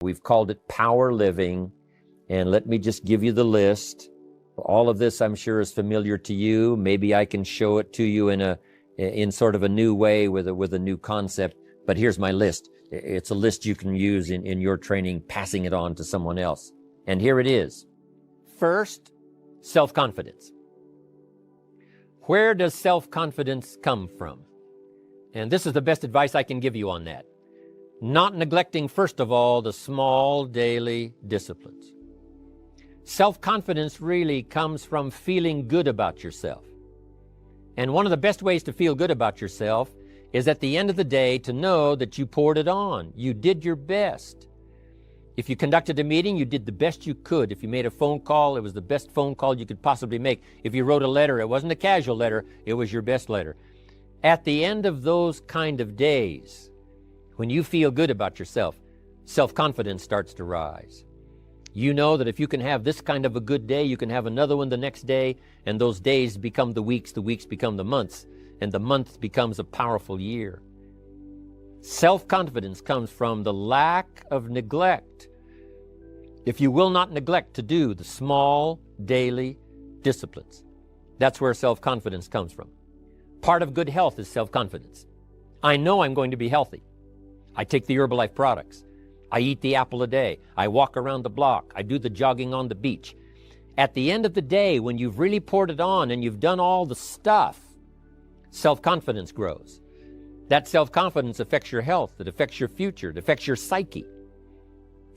We've called it power living. And let me just give you the list. All of this, I'm sure, is familiar to you. Maybe I can show it to you in sort of a new way with a new concept. But here's my list. It's a list you can use in your training, passing it on to someone else. And here it is. First, self-confidence. Where does self-confidence come from? And this is the best advice I can give you on that. Not neglecting, first of all, the small daily disciplines. Self-confidence really comes from feeling good about yourself. And one of the best ways to feel good about yourself is at the end of the day to know that you poured it on. You did your best. If you conducted a meeting, you did the best you could. If you made a phone call, it was the best phone call you could possibly make. If you wrote a letter, it wasn't a casual letter, it was your best letter. At the end of those kind of days, when you feel good about yourself, self-confidence starts to rise. You know that if you can have this kind of a good day, you can have another one the next day, and those days become the weeks become the months, and the month becomes a powerful year. Self-confidence comes from the lack of neglect. If you will not neglect to do the small daily disciplines, that's where self-confidence comes from. Part of good health is self-confidence. I know I'm going to be healthy. I take the Herbalife products. I eat the apple a day. I walk around the block. I do the jogging on the beach. At the end of the day, when you've really poured it on and you've done all the stuff, self-confidence grows. That self-confidence affects your health. It affects your future. It affects your psyche.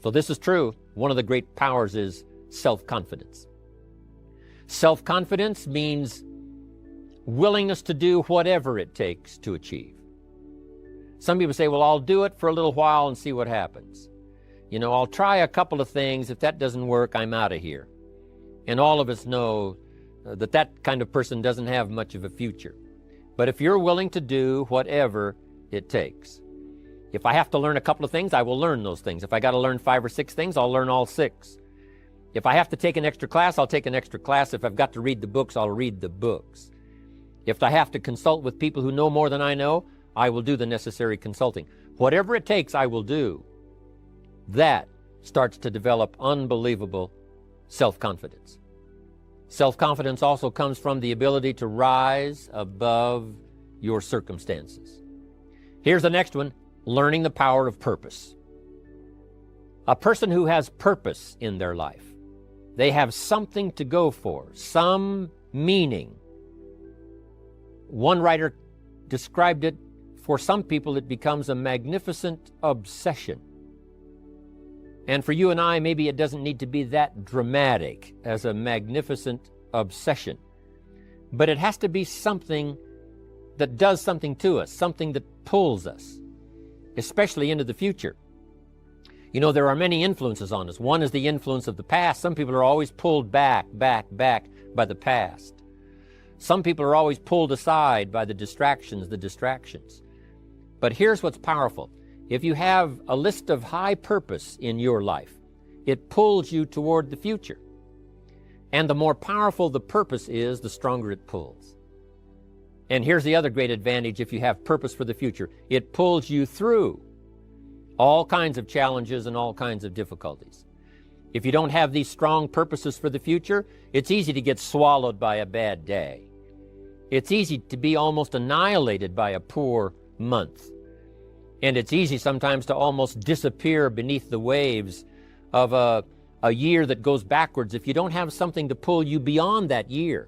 So this is true. One of the great powers is self-confidence. Self-confidence means willingness to do whatever it takes to achieve. Some people say, well, I'll do it for a little while and see what happens. You know, I'll try a couple of things. If that doesn't work, I'm out of here. And all of us know that that kind of person doesn't have much of a future. But if you're willing to do whatever it takes, if I have to learn a couple of things, I will learn those things. If I got to learn 5 or 6 things, I'll learn all 6. If I have to take an extra class, I'll take an extra class. If I've got to read the books, I'll read the books. If I have to consult with people who know more than I know, I will do the necessary consulting. Whatever it takes, I will do. That starts to develop unbelievable self-confidence. Self-confidence also comes from the ability to rise above your circumstances. Here's the next one, learning the power of purpose. A person who has purpose in their life, they have something to go for, some meaning. One writer described it, for some people it becomes a magnificent obsession. And for you and I, maybe it doesn't need to be that dramatic as a magnificent obsession. But it has to be something that does something to us, something that pulls us, especially into the future. You know, there are many influences on us. One is the influence of the past. Some people are always pulled back by the past. Some people are always pulled aside by the distractions. But here's what's powerful. If you have a list of high purpose in your life, it pulls you toward the future. And the more powerful the purpose is, the stronger it pulls. And here's the other great advantage if you have purpose for the future. It pulls you through all kinds of challenges and all kinds of difficulties. If you don't have these strong purposes for the future, it's easy to get swallowed by a bad day. It's easy to be almost annihilated by a poor month. And it's easy sometimes to almost disappear beneath the waves of a year that goes backwards if you don't have something to pull you beyond that year.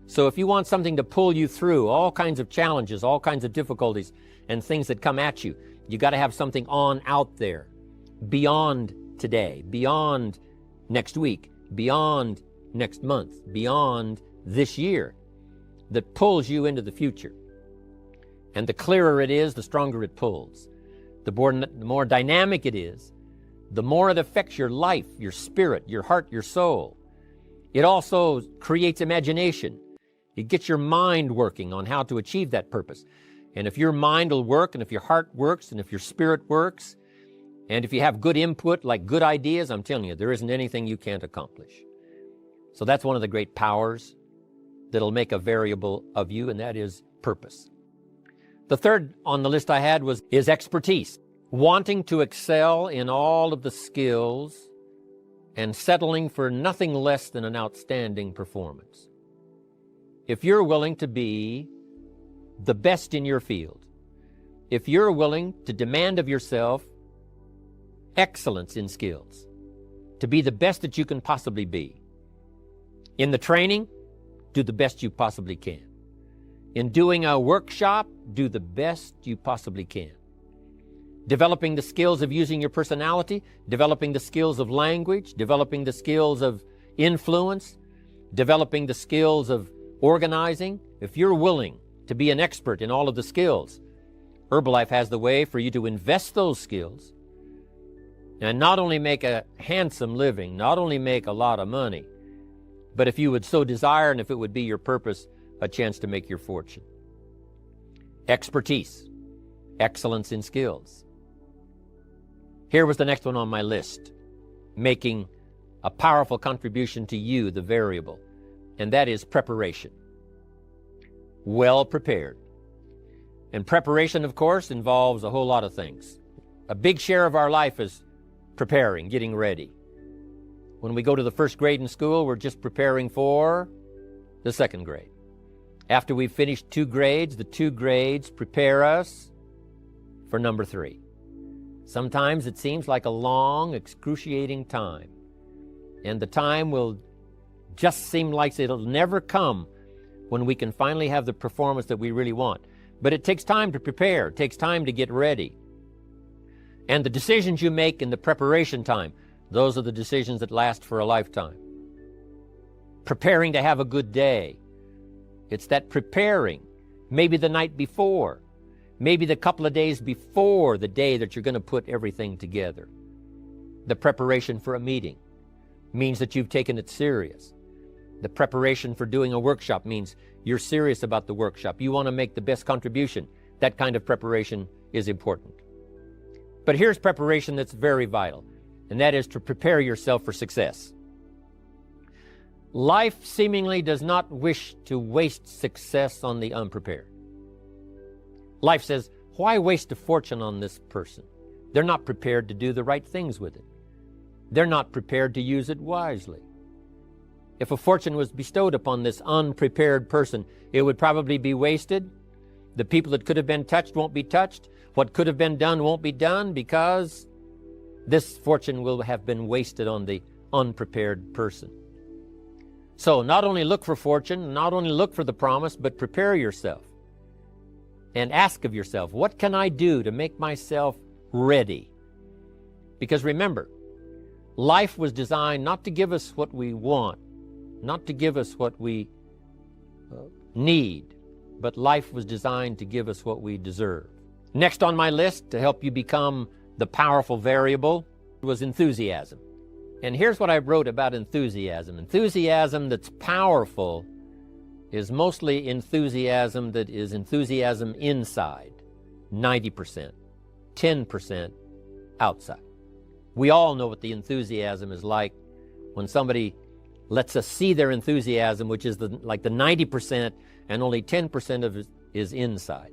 So if you want something to pull you through all kinds of challenges, all kinds of difficulties and things that come at you, you got to have something on out there, beyond today, beyond next week, beyond next month, beyond this year, that pulls you into the future. And the clearer it is, the stronger it pulls. The more dynamic it is, the more it affects your life, your spirit, your heart, your soul. It also creates imagination. It gets your mind working on how to achieve that purpose. And if your mind will work, and if your heart works, and if your spirit works, and if you have good input, like good ideas, I'm telling you, there isn't anything you can't accomplish. So that's one of the great powers that'll make a variable of you, and that is purpose. The third on the list I had is expertise. wanting to excel in all of the skills, and settling for nothing less than an outstanding performance. If you're willing to be the best in your field, if you're willing to demand of yourself excellence in skills, to be the best that you can possibly be. In the training, do the best you possibly can. In doing a workshop, do the best you possibly can. Developing the skills of using your personality, developing the skills of language, developing the skills of influence, developing the skills of organizing. If you're willing to be an expert in all of the skills, Herbalife has the way for you to invest those skills and not only make a handsome living, not only make a lot of money, but if you would so desire and if it would be your purpose, a chance to make your fortune. Expertise, excellence in skills. Here was the next one on my list, making a powerful contribution to you, the variable, and that is preparation. Well prepared. And preparation, of course, involves a whole lot of things. A big share of our life is preparing, getting ready. When we go to the first grade in school, we're just preparing for the second grade. After we've finished 2 grades, the 2 grades prepare us for number 3. Sometimes it seems like a long, excruciating time. And the time will just seem like it'll never come when we can finally have the performance that we really want. But it takes time to prepare. It takes time to get ready. And the decisions you make in the preparation time, those are the decisions that last for a lifetime. Preparing to have a good day. It's that preparing, maybe the night before, maybe the couple of days before the day that you're going to put everything together. The preparation for a meeting means that you've taken it serious. The preparation for doing a workshop means you're serious about the workshop. You want to make the best contribution. That kind of preparation is important. But here's preparation that's very vital, and that is to prepare yourself for success. Life seemingly does not wish to waste success on the unprepared. Life says, why waste a fortune on this person? They're not prepared to do the right things with it. They're not prepared to use it wisely. If a fortune was bestowed upon this unprepared person, it would probably be wasted. The people that could have been touched won't be touched. What could have been done won't be done because this fortune will have been wasted on the unprepared person. So not only look for fortune, not only look for the promise, but prepare yourself and ask of yourself, what can I do to make myself ready? Because remember, life was designed not to give us what we want, not to give us what we need, but life was designed to give us what we deserve. Next on my list to help you become the powerful variable was enthusiasm. And here's what I wrote about enthusiasm. Enthusiasm that's powerful is mostly enthusiasm that is enthusiasm inside, 90%, 10% outside. We all know what the enthusiasm is like when somebody lets us see their enthusiasm, which is like the 90%, and only 10% of it is inside.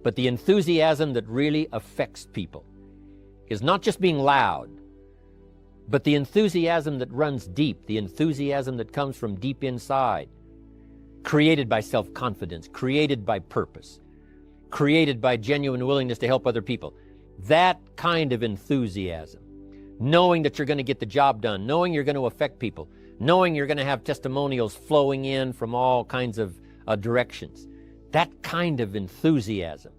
But the enthusiasm that really affects people is not just being loud, but the enthusiasm that runs deep, the enthusiasm that comes from deep inside, created by self-confidence, created by purpose, created by genuine willingness to help other people. That kind of enthusiasm, knowing that you're going to get the job done, knowing you're going to affect people, knowing you're going to have testimonials flowing in from all kinds of directions. That kind of enthusiasm.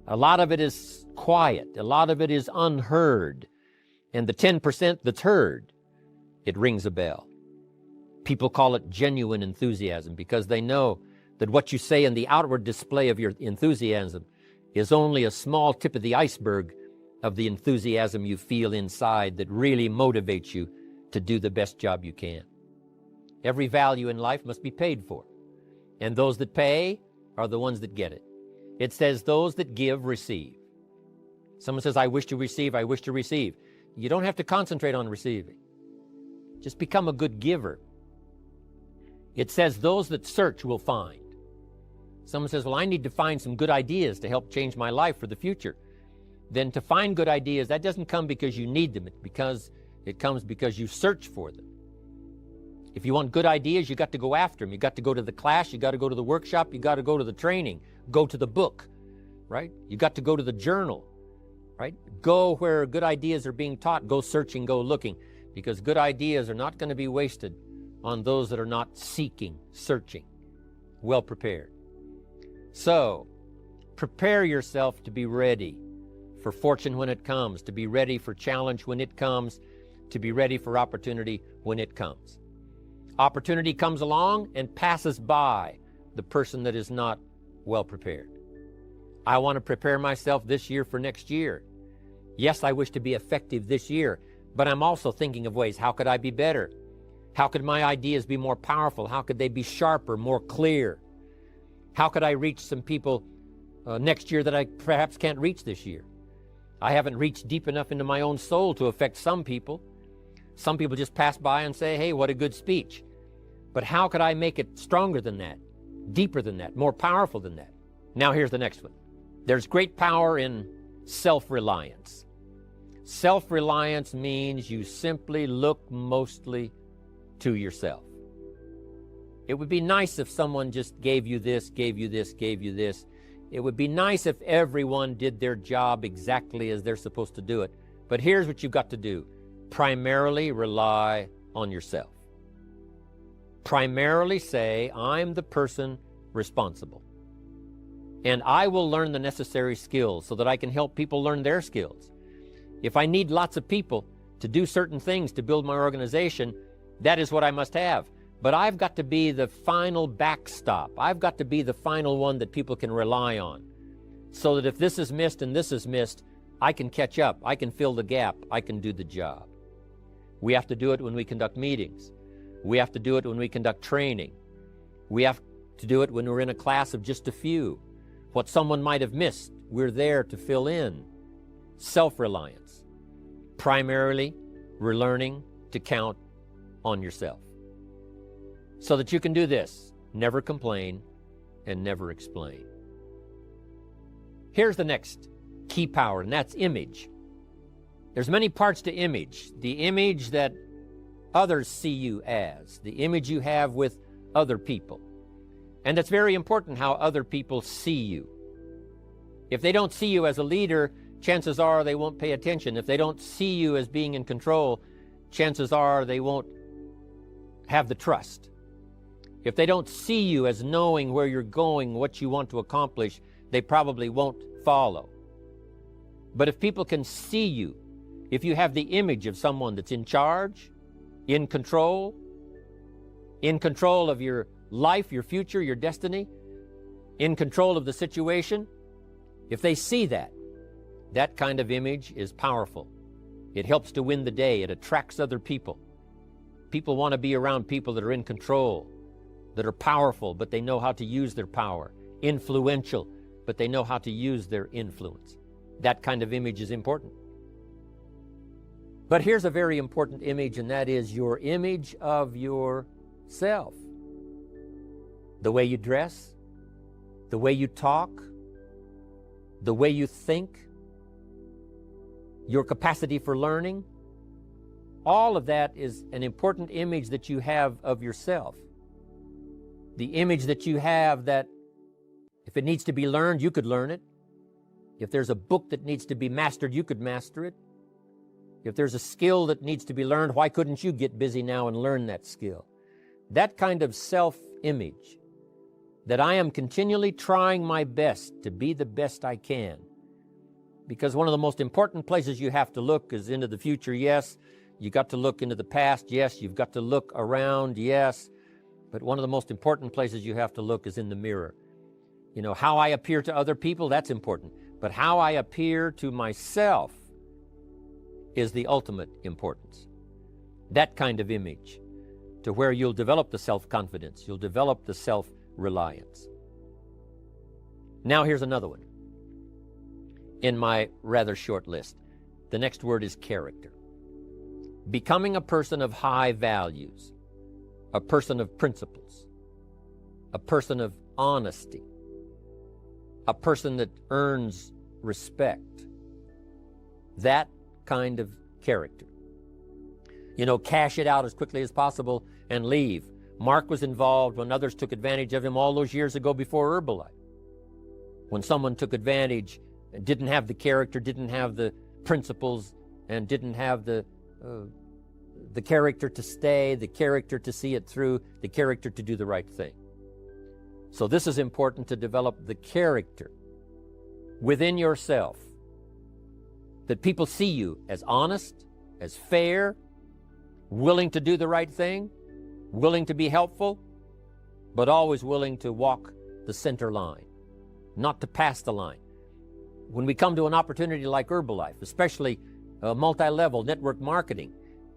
A lot of it is quiet. A lot of it is unheard. And the 10% that's heard, it rings a bell. People call it genuine enthusiasm because they know that what you say in the outward display of your enthusiasm is only a small tip of the iceberg of the enthusiasm you feel inside that really motivates you to do the best job you can. Every value in life must be paid for. And those that pay are the ones that get it. It says those that give, receive. Someone says, I wish to receive, I wish to receive. You don't have to concentrate on receiving. Just become a good giver. It says those that search will find. Someone says, well, I need to find some good ideas to help change my life for the future. then to find good ideas, that doesn't come because you need them. It comes because you search for them. If you want good ideas, you got to go after them. You got to go to the class, you got to go to the workshop, you got to go to the training, go to the book, right? You got to go to the journal, right? Go where good ideas are being taught. Go searching, go looking, because good ideas are not going to be wasted on those that are not seeking, searching, well prepared. So, prepare yourself to be ready for fortune when it comes, to be ready for challenge when it comes, to be ready for opportunity when it comes. Opportunity comes along and passes by the person that is not well prepared. I want to prepare myself this year for next year. Yes, I wish to be effective this year, but I'm also thinking of ways, how could I be better? How could my ideas be more powerful? How could they be sharper, more clear? How could I reach some people next year that I perhaps can't reach this year? I haven't reached deep enough into my own soul to affect some people. Some people just pass by and say, hey, what a good speech. But how could I make it stronger than that, deeper than that, more powerful than that? Now here's the next one. There's great power in self-reliance. Self-reliance means you simply look mostly to yourself. It would be nice if someone just gave you this, gave you this, gave you this. It would be nice if everyone did their job exactly as they're supposed to do it. But here's what you've got to do. Primarily rely on yourself. Primarily say, I'm the person responsible. And I will learn the necessary skills so that I can help people learn their skills. If I need lots of people to do certain things to build my organization, that is what I must have. But I've got to be the final backstop. I've got to be the final one that people can rely on. So that if this is missed and this is missed, I can catch up. I can fill the gap. I can do the job. We have to do it when we conduct meetings. We have to do it when we conduct training. We have to do it when we're in a class of just a few. What someone might have missed, we're there to fill in. Self-reliance. Primarily, we're learning to count on yourself. So that you can do this, never complain and never explain. Here's the next key power, and that's image. There's many parts to image. The image that others see you as, the image you have with other people. And it's very important how other people see you. If they don't see you as a leader, chances are they won't pay attention. If they don't see you as being in control, chances are they won't have the trust. If they don't see you as knowing where you're going, what you want to accomplish, they probably won't follow. But if people can see you, if you have the image of someone that's in charge, in control of your life, your future, your destiny, in control of the situation, if they see that, that kind of image is powerful. It helps to win the day. It attracts other people. People want to be around people that are in control, that are powerful, but they know how to use their power, influential, but they know how to use their influence. That kind of image is important. But here's a very important image, and that is your image of yourself. The way you dress, the way you talk, the way you think, your capacity for learning, all of that is an important image that you have of yourself. The image that you have that if it needs to be learned, you could learn it. If there's a book that needs to be mastered, you could master it. If there's a skill that needs to be learned, why couldn't you get busy now and learn that skill? That kind of self-image, that I am continually trying my best to be the best I can. Because one of the most important places you have to look is into the future, yes. You got to look into the past, yes. You've got to look around, yes. But one of the most important places you have to look is in the mirror. You know, how I appear to other people, that's important. But how I appear to myself is the ultimate importance. That kind of image, to where you'll develop the self-confidence, you'll develop the self-reliance. Now here's another one in my rather short list. The next word is character. Becoming a person of high values, a person of principles, a person of honesty, a person that earns respect, That kind of character. Cash it out as quickly as possible and leave. Mark was involved when others took advantage of him all those years ago before Herbalife. When someone took advantage and didn't have the character, didn't have the principles, and didn't have the character to stay, the character to see it through, the character to do the right thing. So this is important, to develop the character within yourself, that people see you as honest, as fair, willing to do the right thing, willing to be helpful, but always willing to walk the center line, not to pass the line. When we come to an opportunity like Herbalife, especially multi-level network marketing,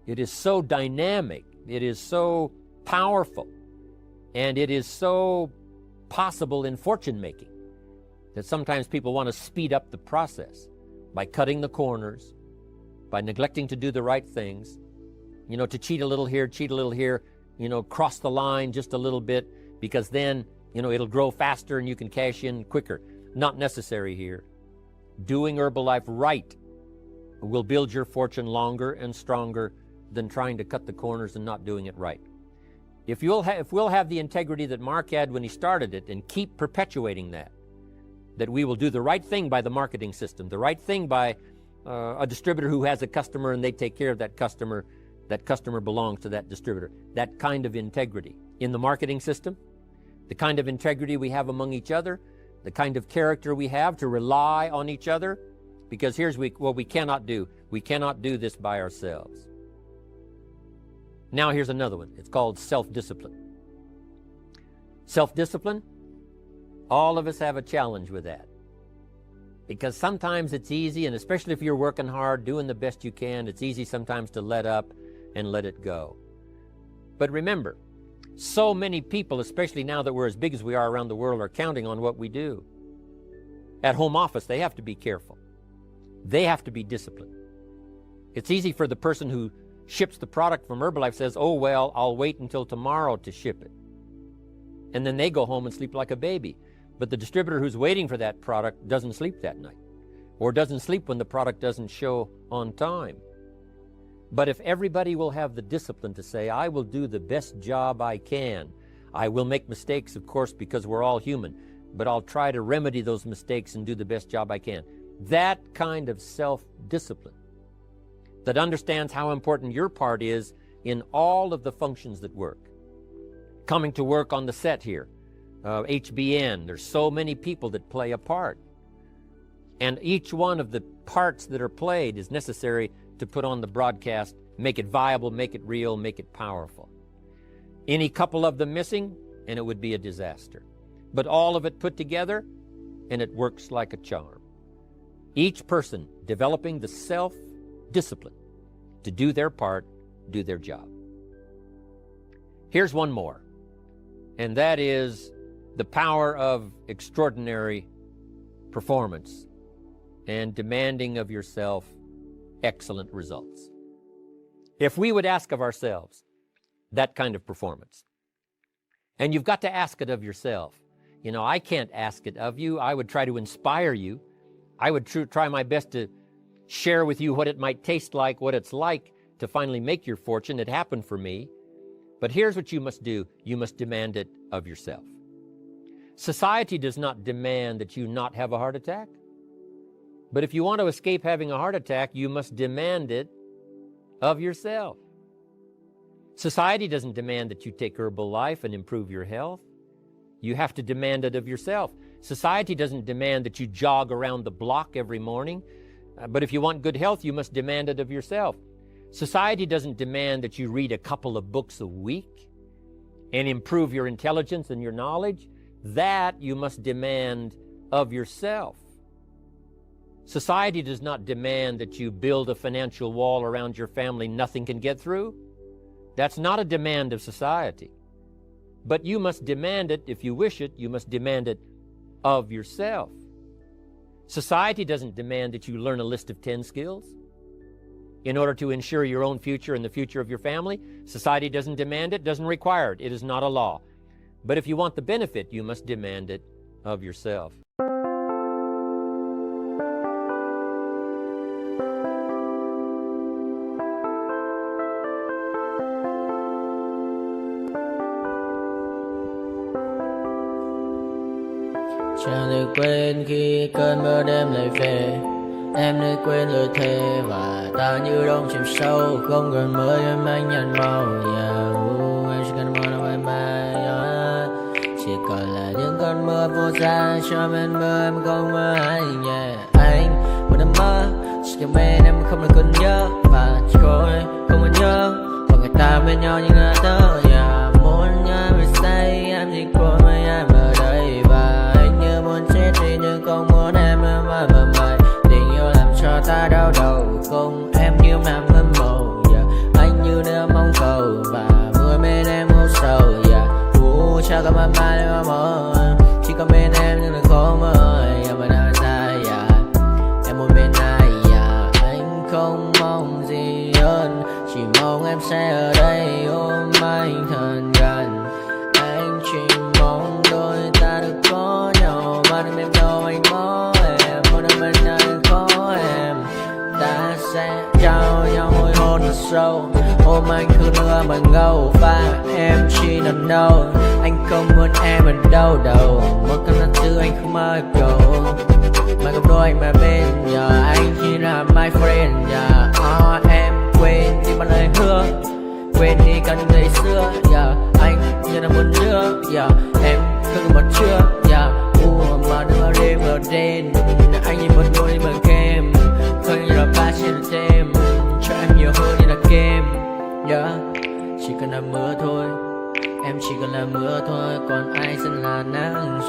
it is so dynamic, it is so powerful, and it is so possible in fortune making that sometimes people want to speed up the process by cutting the corners, by neglecting to do the right things, to cheat a little here, cross the line just a little bit, because then, it'll grow faster and you can cash in quicker. Not necessary here. Doing Herbalife right will build your fortune longer and stronger than trying to cut the corners and not doing it right. If we'll have the integrity that Mark had when he started it, and keep perpetuating that we will do the right thing by the marketing system, the right thing by a distributor who has a customer and they take care of that customer belongs to that distributor. That kind of integrity in the marketing system, the kind of integrity we have among each other, the kind of character we have to rely on each other, because here's what we cannot do. We cannot do this by ourselves. Now here's another one. It's called self-discipline. Self-discipline, all of us have a challenge with that. Because sometimes it's easy, and especially if you're working hard, doing the best you can, it's easy sometimes to let up and let it go. But remember, so many people, especially now that we're as big as we are around the world, are counting on what we do. At home office, they have to be careful. They have to be disciplined. It's easy for the person who ships the product from Herbalife, says, oh, well, I'll wait until tomorrow to ship it. And then they go home and sleep like a baby. But the distributor who's waiting for that product doesn't sleep that night, or doesn't sleep when the product doesn't show on time. But if everybody will have the discipline to say, I will do the best job I can. I will make mistakes, of course, because we're all human, but I'll try to remedy those mistakes and do the best job I can. That kind of self-discipline that understands how important your part is in all of the functions that work. Coming to work on the set here, HBN, there's so many people that play a part. And each one of the parts that are played is necessary to put on the broadcast, make it viable, make it real, make it powerful. Any couple of them missing, and it would be a disaster. But all of it put together, and it works like a charm. Each person developing the self-discipline to do their part, do their job. Here's one more, and that is the power of extraordinary performance and demanding of yourself excellent results. If we would ask of ourselves that kind of performance, and you've got to ask it of yourself. I can't ask it of you. I would try to inspire you. I would try my best to share with you what it might taste like, what it's like to finally make your fortune. It happened for me. But here's what you must do. You must demand it of yourself. Society does not demand that you not have a heart attack. But if you want to escape having a heart attack, you must demand it of yourself. Society doesn't demand that you take Herbalife and improve your health. You have to demand it of yourself. Society doesn't demand that you jog around the block every morning. But if you want good health, you must demand it of yourself. Society doesn't demand that you read a couple of books a week and improve your intelligence and your knowledge. That you must demand of yourself. Society does not demand that you build a financial wall around your family nothing can get through. That's not a demand of society. But you must demand it, if you wish it, you must demand it of yourself. Society doesn't demand that you learn a list of 10 skills in order to ensure your own future and the future of your family. Society doesn't demand it, doesn't require it. It is not a law. But if you want the benefit, you must demand it of yourself. Chẳng thể quên khi cơn mưa đêm lại về. Em nơi quên lời thề và ta như đông chìm sâu. Không còn mới em anh nhận màu. Em chỉ cần mơ đâu em bay. Chỉ còn là những cơn mưa vô giá. Cho bên mơ em không mơ anh. Anh một đêm mơ chỉ cần bên em không được cơn nhớ. Và chỉ có em không muốn nhớ. Và người ta bên nhau như ngã tớ. Muốn nhớ về say em chỉ có mấy em ở đây. Và anh như muốn chết đi nhưng không muốn em mơ mày. Tình yêu làm cho ta đau đầu. Không em như làm hâm mộ. Anh như đeo mong cầu. Và mưa bên em ngủ sầu. Chắc cả mắt mai em mơ. Chỉ có bên em nhưng đừng khó mơ. Em vẫn đang dài. Em muốn bên ai. Anh không mong gì hơn. Chỉ mong em sẽ ở đây ôm anh thật gần. Anh chỉ mong đôi ta được có nhau. Mà đừng em đâu anh có em. Một đêm bên anh có em. Ta sẽ trao nhau môi hôn thật sâu. Ôm anh cứ nữa mà ngâu. Và em chỉ nằm đâu. Anh không muốn em ở đâu đâu. Một cơn năm thứ anh không mơ cầu. Mà không đôi anh mà bên giờ. Anh chỉ là my friend. Em quên đi bao lời hứa. Quên đi cả những ngày xưa. Anh như là muốn nữa. Em không còn một chưa. Mà đưa đêm ở đêm. Anh như một đôi mà kem. Không như là ba trên đêm. Cho em nhiều hơn như là kem. Chỉ cần là mưa thôi. Em chỉ cần là mưa thôi. Còn ai sẽ là nắng.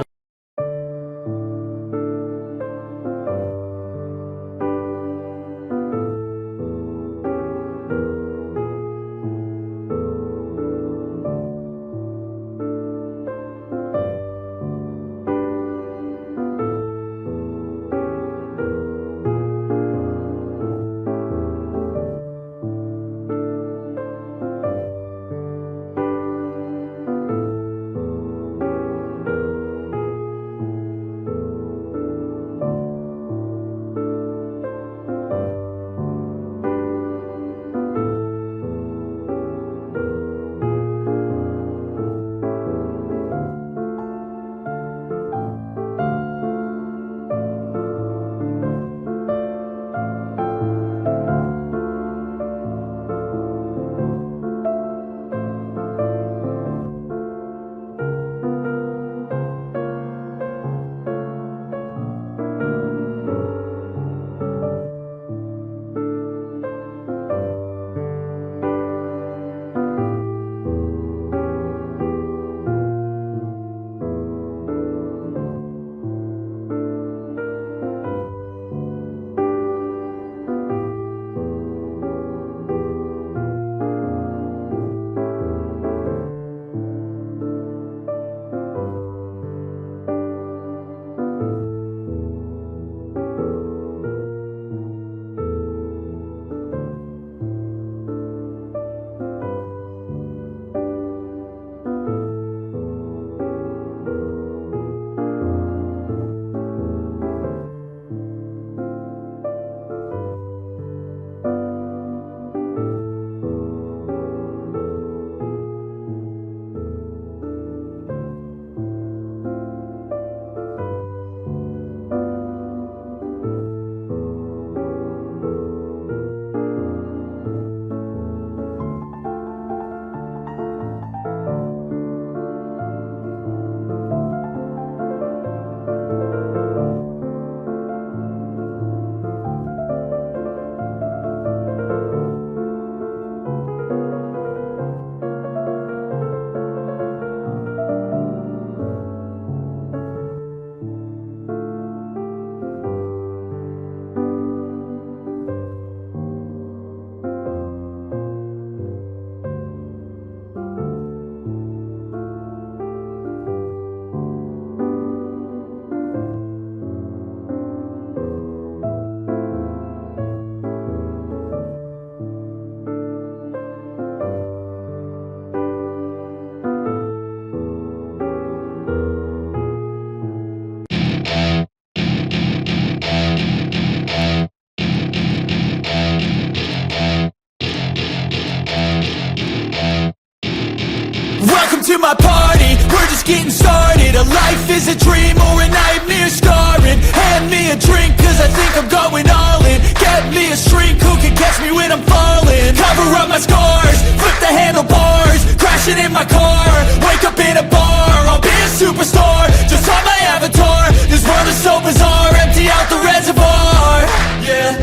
Welcome to my party, we're just getting started. A life is a dream or a nightmare scarring. Hand me a drink cause I think I'm going all in. Get me a shrink who can catch me when I'm falling. Cover up my scars, flip the handlebars. Crashing in my car, wake up in a bar. I'll be a superstar, just on my avatar. This world is so bizarre, empty out the reservoir. Yeah,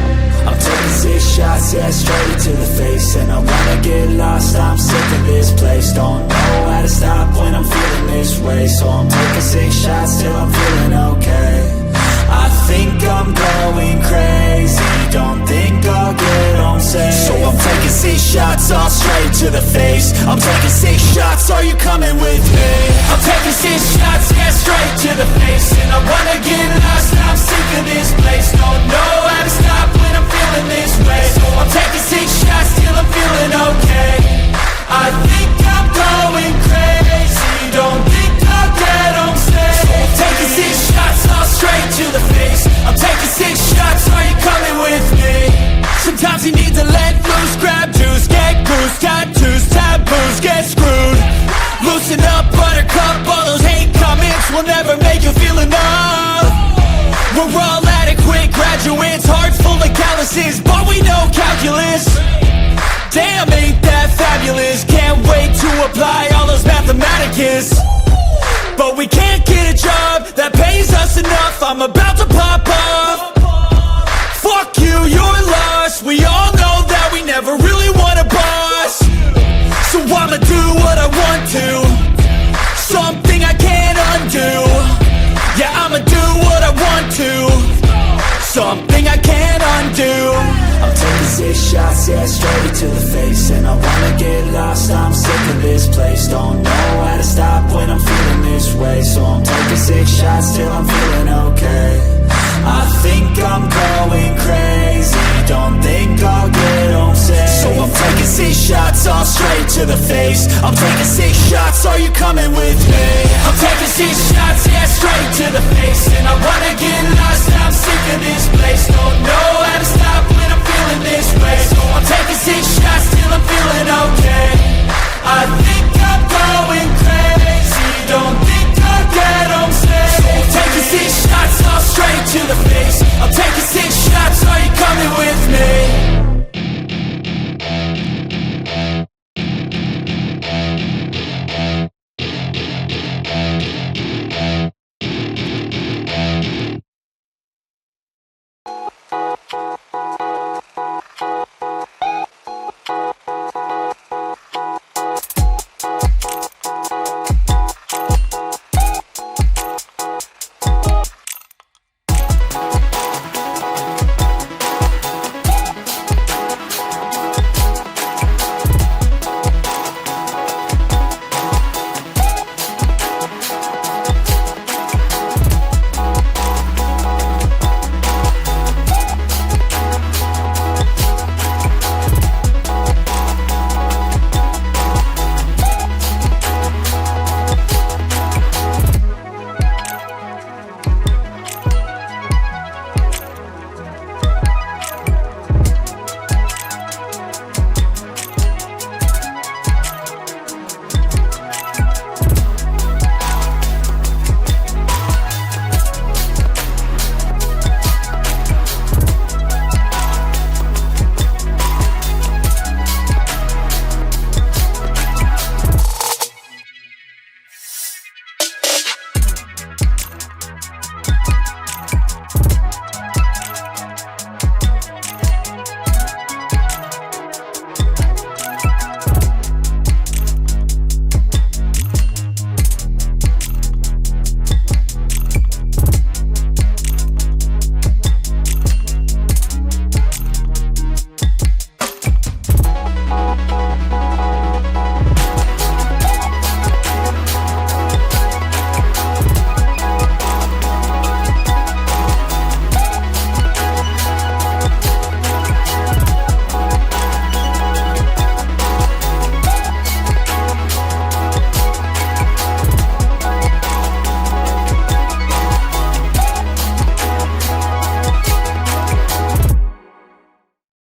I'm taking 6 shots, yeah, straight to the face. And I wanna get lost, I'm sick of this place. Don't know how to stop when I'm feeling this way. So I'm taking 6 shots till I'm feeling okay. I think I'm going crazy, don't think I'll get home safe. So I'm taking 6 shots, all straight to the face. I'm taking 6 shots, are you coming with me? I'm taking 6 shots, yeah, straight to the face. And I wanna get lost, I'm sick of this place. Don't know how to stop when I'm feeling this way. So I'm taking 6 shots till I'm feeling okay. I think I'm going crazy, don't think I'll get home safe. So I'm taking 6 shots, all straight to the face. I'm taking 6 shots, are you coming with me? Sometimes you need to let loose, grab juice, get goose, tattoos, taboos, get screwed. Loosen up, buttercup, all those hate comments will never make you feel enough. We're all adequate graduates, hearts full of calluses, but we know calculus. Damn, ain't that fabulous? Can't wait to apply all those mathematicus. But we can't get a job that pays us enough. I'm about to pop off. Fuck you, you're lost. We all know that we never really want a boss. So I'ma do what I want to, something I can't undo. Yeah, I'ma do what I want to, something I can't undo. I'm taking 6 shots, yeah, straight to the face. And I wanna get lost, I'm sick of this place. Don't know how to stop when I'm feeling this way. So I'm taking 6 shots till I'm feeling okay. I think I'm going crazy, don't think I'll get home safe. So I'm taking 6 shots, all straight to the face. I'm taking 6 shots, are you coming with me? I'm taking 6 shots, yeah, straight to the face. And I wanna get lost, I'm sick of this place. Don't know how to stop when I'm feeling this way. So I'm taking 6